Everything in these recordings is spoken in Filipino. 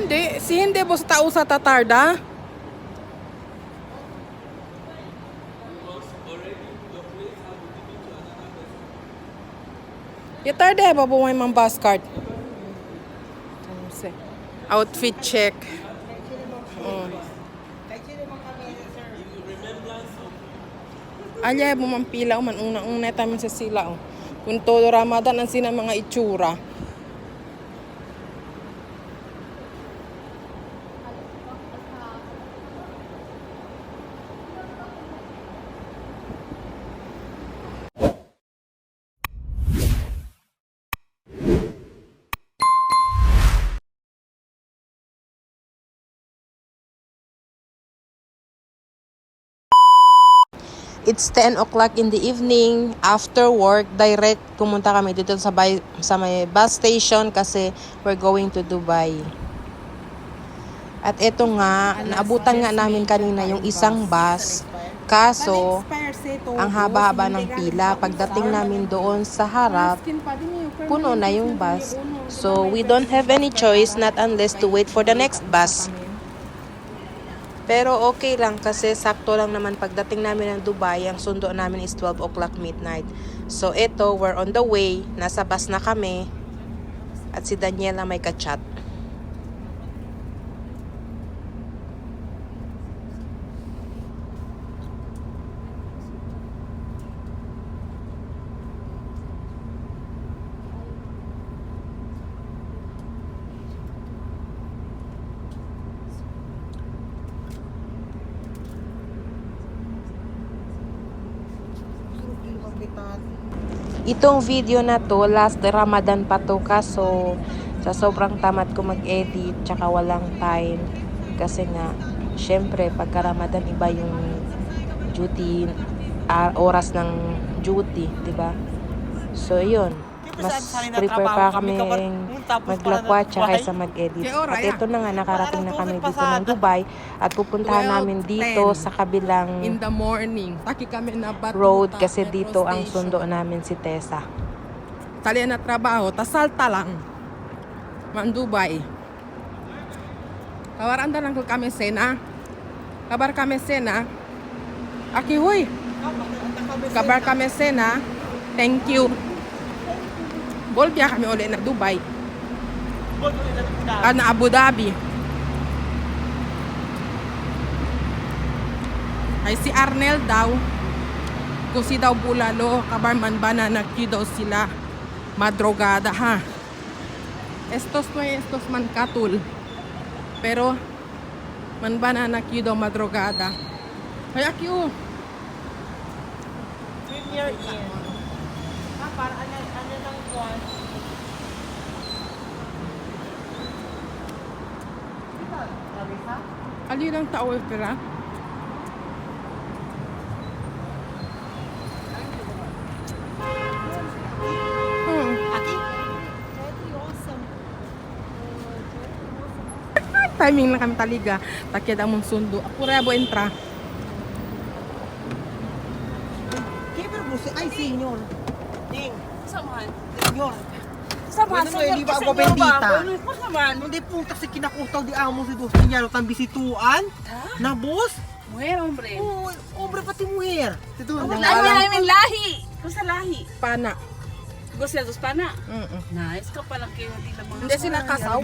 Hindi. Si hindi po sa tao sa tatarda. Yatarda ba po may mga bus card? Outfit check. Alya mo mampila man una tamin sa sila. Kung todo Ramadan ang sina mga itsura. It's 10 o'clock in the evening. After work, direct pumunta kami dito sa may bus station kasi we're going to Dubai. At ito nga, naabutan nga namin kanina yung isang bus. Kaso, ang haba-haba ng pila. Pagdating namin doon sa harap, puno na yung bus. So, we don't have any choice not unless to wait for the next bus. Pero okay lang kasi sakto lang naman pagdating namin ng Dubai, ang sundo namin is 12 o'clock midnight. So ito, we're on the way, nasa bus na kami at si Daniela may kachat. Itong video na to, last Ramadan pa to kaso sa sobrang tamad ko mag-edit tsaka walang time kasi nga syempre pagka Ramadan iba yung duty, oras ng duty, diba? So yun, mas prepare pa kami maglakwatsa kaysa mag-edit. At ito na nga, nakarating na kami dito ng Dubai at pupuntahan namin dito sa kabilang in the morning. Taki kami na road kasi dito ang sundo namin si Tessa. Tali na trabaho, tasalta lang. Man Dubai. Kawaranda lang kami sena. Kabar kami sena. Aki huy. Kabar kami sena. Thank you. Bolbia kami ulit na Dubai. Na Abu Dhabi. Ay si Arnel daw. Kung si daw bulalo, kabarman ba na daw sila madrogada ha. Estos man katul. Pero man ba na daw madrogada. Ay aki o. Premier Inn. Para ano lang kuwan. Ali lang tao pera. Aki? Timing na kami taliga. Takyad among sundo. Apurebo entra. Kaya busi. Ay, senyor. Ding. Samahan. Senyor. Samahan. Bueno, hindi ba ako bendita? Hindi punta si kinakutaw di amo si dos niya tan bisituan. Na boss? Mujer, hombre. Oh, obre pati mujer. Dito. Lahi, lahi. Kung sa lahi. Pana. Gusto dos pana. Nice. Nice ka palang kayo hindi lang mga Hindi sila kasaw.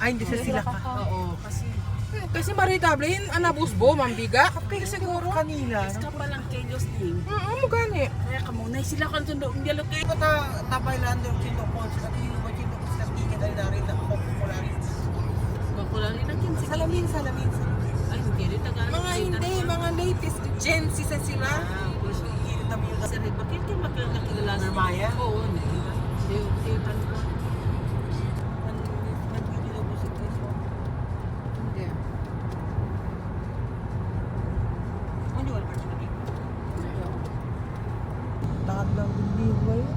Ay, hindi sila ka. Oo, kasi maritable yun, anabusbo, mambiga. Pero siguro kanila. nice ka palang kayo Diyos ning. Mo gani. Kaya ka muna sila kan sundo hindi lo kayo. Tabailando yung chindo pons at yung chindo pons na ticket ay narin na ako popular. Bakulang rin ang kinsi. Salamin. Ay, hindi rin tagaan. Mga latest Gen Z sa sila. Gusto ikilit namin yung Kasi rin, bakit kayo makilala Sir Maya? Oo, hindi. Hindi, tanong ko. nag-video po si Chris. Hindi. Hindi wala pa siya. Takad lang din ba yun?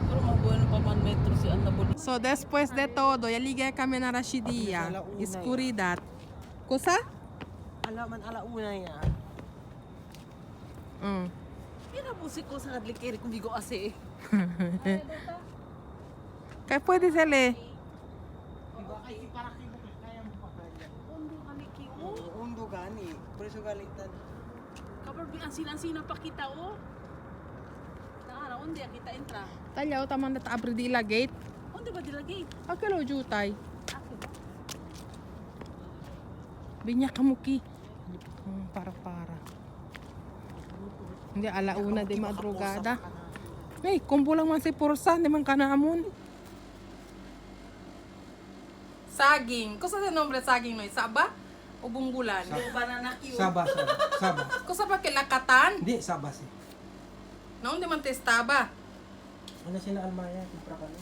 Pero mabuhay pa man metro si Anna Bonita. So, después de todo, ya ligue kami na Rashidia. Iskuridad. Kusa? Alauna yan. Kaya po si ko sa kadlikiri kung bigo kasi. Kaya pwede sila eh. Diba? Ay, para gani. Preso galitan. Kabar ang sinan-sinan pa kita oh. Naara, undi kita entra. Talyaw, tamang na taabri di ila gate. Undi ba dilagay? Akalo jutay. Ako ba? Binya kamuki. Para. Hindi, alauna di madrugada. Hey, kumpo lang man si Pursa, di man kanamon. Saging. Kusa sa nombre saging no? Saba? O bunggulan? Banana cue. Saba. Kusa pa kilakatan? Hindi, saba si. Naon di man testaba? Ano sila Almaya? Kumpra ka na.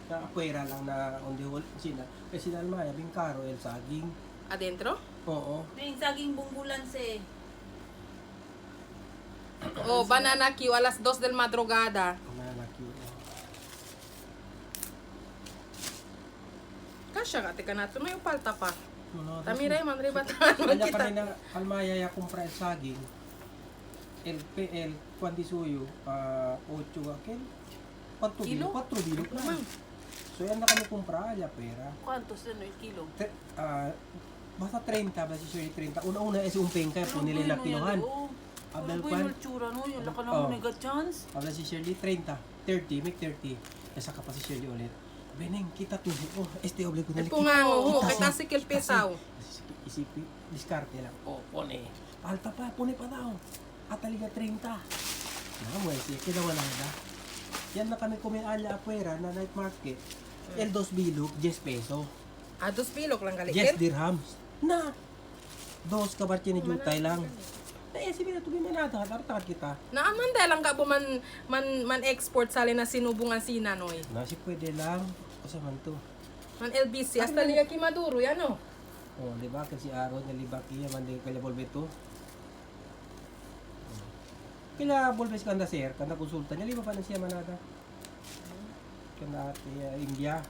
Sa akwera lang na on the whole sila. Kasi sila Almaya, bingkaro, el saging. Adentro? Oo. Yung saging bunggulan si. O, banana Q, alas 2 del madrugada. Malaki. Kasya ka, tika nato na yung palta pa. No, Tamiray, man, ribatan mo Kanya pa kita. rin na Almaya ya kumpra el saging. LPL, kundi suyo, 8 akin. 4 Kilo? 4 bilog na. So yan na kami kumpra, ya pera. Kwantos na yung kilo? Basta 30, basta siya 30. Una-una is umpeng kaya po nila kilohan. Abel Ano pan. yung tsura no? Yung laka Oh. na mega chance. Habla si Shirley 30, 30, make 30. Nasa ka pa si Shirley ulit. Beneng, kita to. Oh, este oble ko na Ito nga, oo, kita si Kilpisaw. Isipi, diskarte lang. Oh, pone. Alta pa, pone pa daw. At talaga 30. Namoy, sige, wala na. Yan na kami kumialya afuera na night market. El 2 bilog, 10 peso. 2 pilok lang 10 galikir. dirhams. Na! 2 kabarche ni Jutay lang. Na sabi na tubi manada, tartar kita. Naaman dahil lang ka po man export sali na sinubungan sinanoy. Nasi pwede lang. Kasi man to. Man LBC, hasta liga ki Maduro, yan o. Oh, di ba? Kasi araw niya libak iya, mandi kaya bolbeto. Kila bolbes kanda sir, kanda konsulta niya, liba pa na siya manada. Kanda ati India.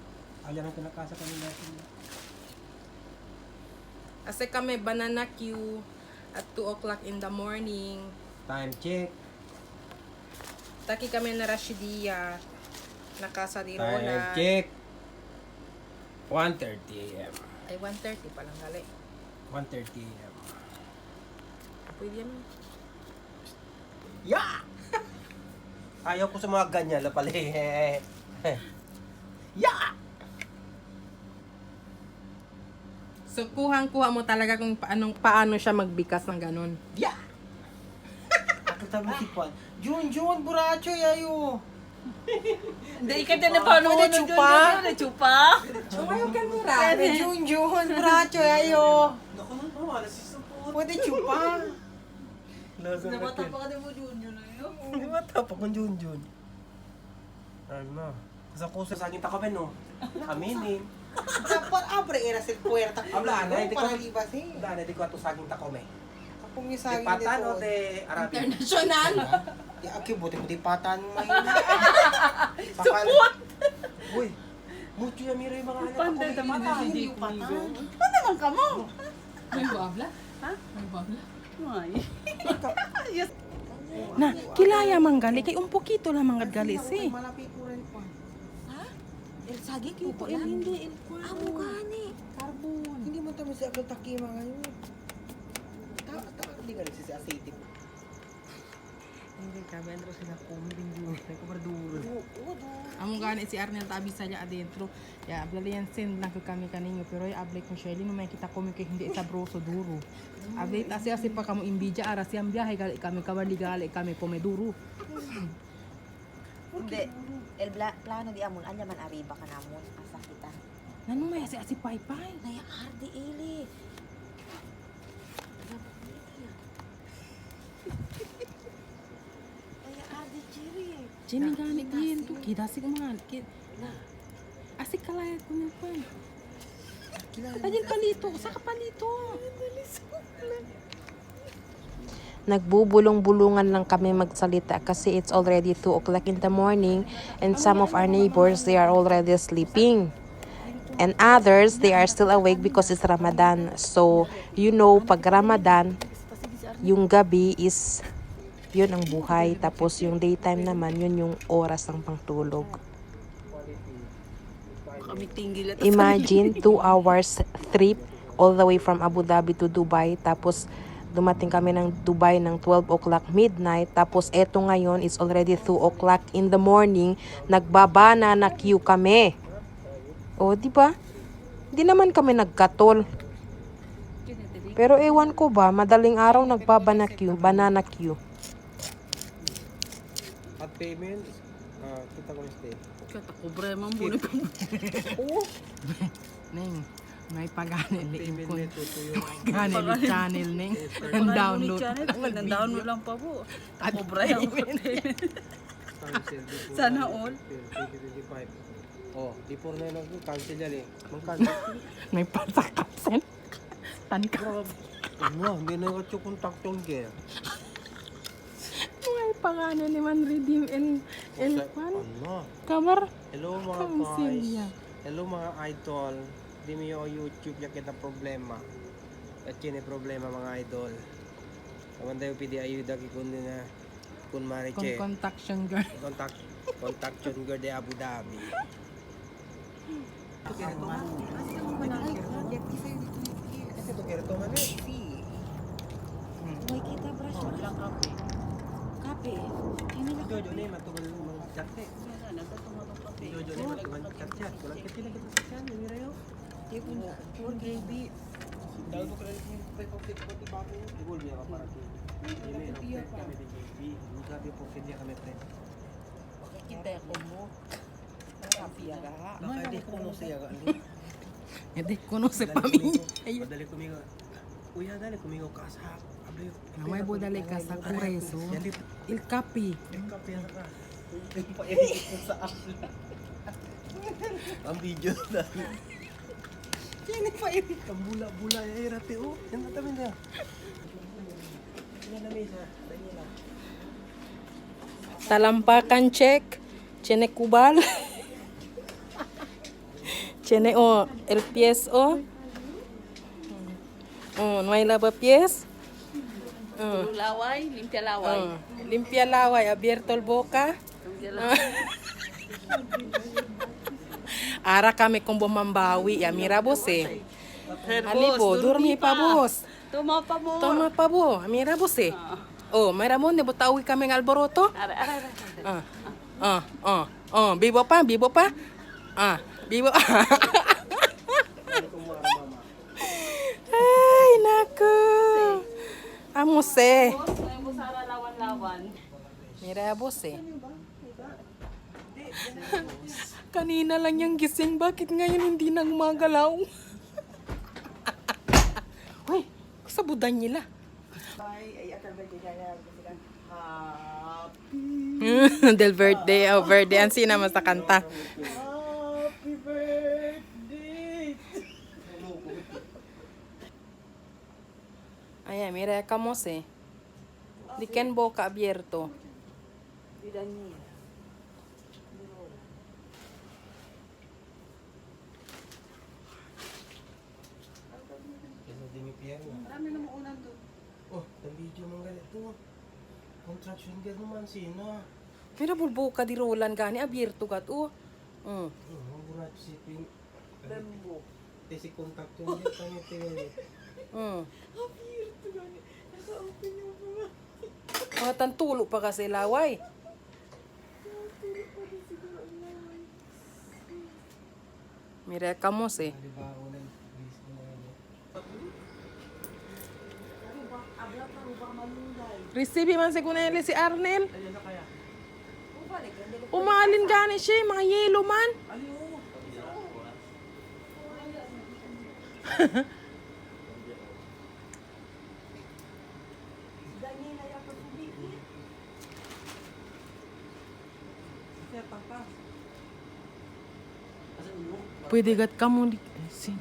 Ayan ang kinakasa kanila. Kasi kami banana Q at 2 o'clock in the morning. Time check. Taki kami na Rashidia. Nakasa di Time Roland. check. 1:30 a.m. Ay, 1:30 pa lang gali. 1:30 a.m. Pwede yan. Ya! Ayaw ko sa mga ganyan la pala. Ya! So, kuhang-kuha mo talaga kung paano siya magbikas ng ganun. Ya! Ako tabi si Juan. Jun, buracho yayo. Hindi, ikat na paano mo Pwede chupa? chupa? Sumayo ka mira. Pwede Jun, buracho yayo. Naku na, mama, nasisupot. Pwede chupa. Namata pa ka din mo Junior na yun. Hindi matapak ng Jun. Ano na? Sa kusa sa akin takaben, no? Aminin. Dapat abre era sa puerta. Habla, na, hindi ko. Para libas eh. Habla, hindi ko ato sa akin takome. Kapong yung De saging patan o dito. de Arabic? International. Di aki buti mo di patan mo ngayon. Support! Uy, mucho yung mira yung mga anak. Panday ako, naman patan. si Hindi Jake yung patan. Paano naman ka mo? May babla? Ha? May babla? Ay. Na, kilaya man gali. Kay un poquito lang mga gali si. Malapit mo rin pa. El saging ko lang. Hindi, el kuwan. Amo gani. Carbon. Hindi mo tayo si Agad Takima ngayon. Hindi ka rin si aceite mo. Hindi ka, bendro sila kumbing duro. Ko barduro. Oo, Amo gani si Arnel tabi sa niya adentro. Ya, ablali yan send lang ko kami kaninyo. Pero ay ablay kong Shelly, no may kita kami kay hindi sabroso duro. Ablay asi pa kamo imbidya ara siyang biyahe gali kami kawali kami pomeduro. Hindi. Plano di amon. Anya man arriba ka namon. Asa kita. Nanong may asi paypay. Naya ardi ili. Naya ardi chiri. Jimmy gani din to. Kita si kumahan. Asik kalaya ko nil pan. Tajil palito. Saka palito. Nagbubulong-bulungan lang kami magsalita kasi it's already 2 o'clock in the morning and some of our neighbors, they are already sleeping. And others, they are still awake because it's Ramadan. So, you know, pag Ramadan, yung gabi is, yun ang buhay. Tapos yung daytime naman, yun yung oras ng pangtulog. Kami tinggil at Imagine 2 hours trip all the way from Abu Dhabi to Dubai. Tapos dumating kami ng Dubai ng 12 o'clock midnight. Tapos eto ngayon is already 2 o'clock in the morning. Nagbabana na queue kami. O, di ba? Di naman kami nagkatol. Pero ewan ko ba, madaling araw nagbabana queue, banana queue. At payment, kita ko stay. Kata ko bre man buni pa. Neng, may paganil Payment ko. net to yung Ganil channel neng. Ang download. Ang download lang pa po. Ako bre ang cancel. Sana all. 2025. Oh, di por na yun cancel yan eh. Mag-cancel. May pasakasen. Tanika. Ano, hindi na yung contact yung gear. May pangalan ni man redeem el pan. Ano? Kabar. Hello mga Kansilya. guys. Hello mga idol. Di mo yung YouTube ya kita problema. At yun yung problema mga idol. Kaman tayo pidi ayuda kikundi na kun Kung mariche. contaction girl. Contact yung girl de Abu Dhabi. Ito kira to man eh. May kita brush mo lang kape. Kape. Ini lang Jojo ni matugal mga chat eh. Jojo ni matugal chat. Kulang kita na kita sa chat. Hindi rayo. for baby. Dahil ko kailangan yung pagkakit bago. Ibol niya ka para kini. Hindi na kami di JB. Hindi kami po kanya kami pre. Kita ko mo. Kape ya ga. Baka di ko no siya ga. Hindi ko no sa pamilya. Ayun. Madali kumigo. Uya dali kumigo ka sa abay. May budali ka sa kureso. Il kapi. Yung kape ka. Pa-edit ko sa app. Ang video na. Sino pa-edit? Ang bula-bula ay rati oh. Yan natamin na. Yan na mesa. Talampakan check. Chene kubal. Chene o el pies o. No hay lava pies. Laway, limpia laway. Limpia laway, abierto el boca. Ara kami kung bumambawi. Ya, mira vos eh. Alibo, dormi pa vos. Tuma pa mo. Toma pa bo, mira vos eh. Oh, mira mo, ne botawi kami ng alboroto. Bibo pa, bibo pa. Bibo. Ay, naku. Amos eh. Sara lawan-lawan. Mira vos eh. Kanina lang yung gising, bakit ngayon hindi nang magalaw? Uy, sa budan nila. Del birthday, birthday. Ang sina mas sa kanta. Happy birthday! Ayan, mira kamos eh. Diken boca abierto. Hello, Dimi Pierre. Marami na maunan doon. Oh, ang video mong ganito. Contraction girl naman sino? Mira bulboka di rolan gani abierto kat Ang burat si Ping. Lembo. Si contact yung girl pangiti. Abierto gani. Naka-open yung mga. Mga tantulo pa kasi laway. Mira kamos eh. Di ba ako ng bis mo na yun? Resibi man si Kuneli si Arnel. Umalin gani siya, mga yellow man. Pwede gat kamu di sin.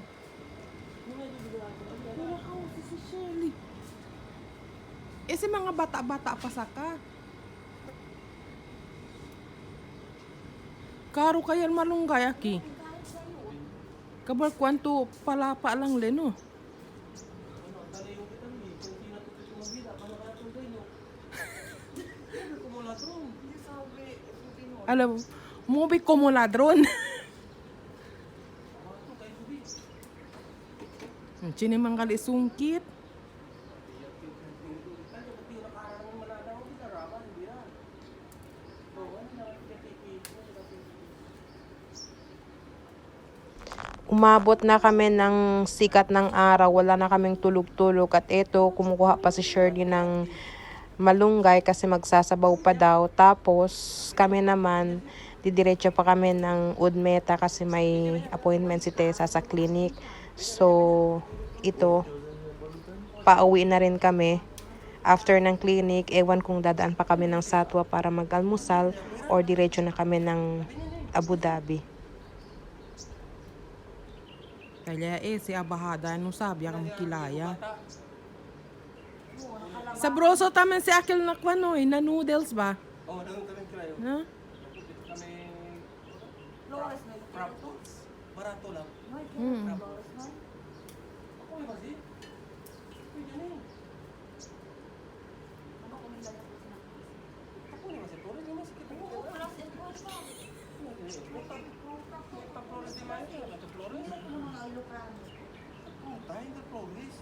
Si mga bata-bata pa saka. Karo kayan malunggay aki. Kabar kwanto palapa lang leno. Alam mo, bi kumuladron. Sini mang kali sungkit. Umabot na kami ng sikat ng araw, wala na kaming tulog-tulog. At eto, kumukuha pa si Shirley ng malunggay kasi magsasabaw pa daw. Tapos kami naman, didiretso pa kami ng Udmeta kasi may appointment si Tessa sa clinic. So, ito, pauwi na rin kami. After ng clinic, ewan kung dadaan pa kami ng Satwa para mag-almusal or diretso na kami ng Abu Dhabi. Kaya si abahada no sabi ang kilaya. Sa broso taman si Akil na kwano na noodles ba? Oh, nang kami kayo. Na? Kami Fraptos. Barato lang. Hmm. Ako yung kasi. Pwede na eh. Ako yung kasi. Flores naman si Kita. Flores di Mayo. Flores? Tayo na Flores.